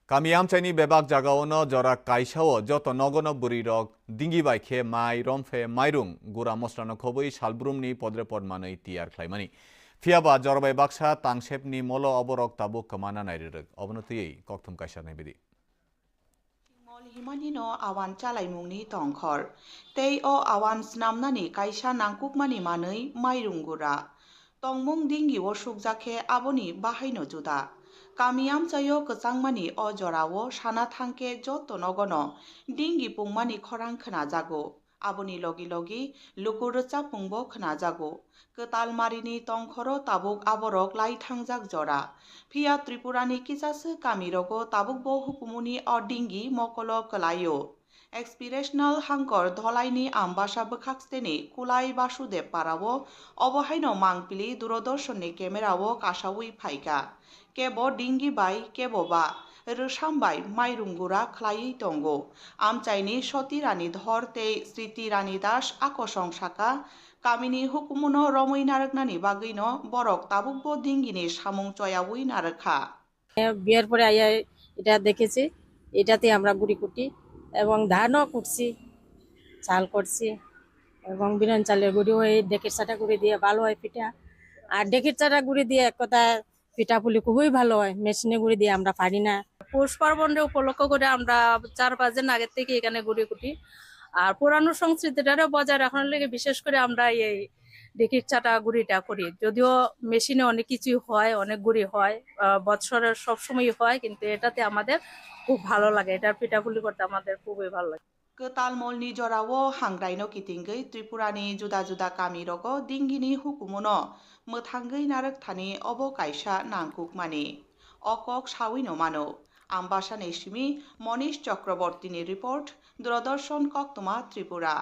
Kamiam chaini bebak jagaono jora kaisao joto nogono burirok dingi baikhe mai romfe mairung gura moslano khoboi salbrumni podrepod manai tiar khlaimani fiaba jorbai baksa tangsepni molo oborok tabuk kamana nairerek obonotiyei kokthum kaisa naibedi Mol himanino awan chalaimungni tongkhor tei o awan snamnani kaisa nangkukmani manei mairunggura tongmung dingi o sukjakhe aboni bahaino juda kamiam chayo kwchangmani o jorao sana thangke joto nogono dingi pungmani khorang khnajago aboni logi logi lukurcha pungbo khnajago kwtalmarini tongkhoro tabuk aborok laithangjak jora phiya tripurani kisase kamirogo tabuk bo hukumuni o dingi mokolo kalayo Expirational hangkor dholaini ambasa bwkhaksteni kulai basudev parao obohaino mangpili duradorsonni kemerao kasawi phaika kebo dingi bai kebo ba rwsambai mairunggura khlaiwi tongo amchaini soti rani dhor tei sriti rani das akosong saka kamini hukumuno romoi naraknani bagino borok tabukbo dingini samung choyawi narakha বিয়ের পরে আইয়া এটা দেখেছি এটাতে আমরা গুড়ি কুটি এবং ধানও কুটছি চাল করছি এবং বিরান চালের গুঁড়ি হয়ে ডেকের চাটা গুঁড়ি দিয়ে ভালো হয় পিঠা আর ডেকের চাটা গুঁড়ি দিয়ে এক কথা পিঠা পুলি খুবই ভালো হয় মেশিনে গুঁড়ি দিয়ে আমরা পারি না পৌষ পার্বণে উপলক্ষ করে আমরা 4-5 দিন আগের থেকে এখানে গুঁড়ি কুটি আর পুরানো সংস্কৃতিটারও বজায় রাখার লেগে বিশেষ করে আমরা এই ডেকির চাটা গুঁড়িটা করি যদিও মেশিনে অনেক কিছুই হয় অনেক গুঁড়ি হয় বৎসরের সবসময় হয় কিন্তু এটাতে আমাদের খুব ভালো লাগে এটার পিঠাপুলি করতে আমাদের খুবই ভালো লাগে Ketalmolni jorao hangraino kitingei Tripurani juda juda kamirogo dingini hukumuno mwthangei narak thani obo kaisa nangkukmani okok sawino mano ambasa nesimi Monish Chakrabortini report Doordarshan Koktoma Tripura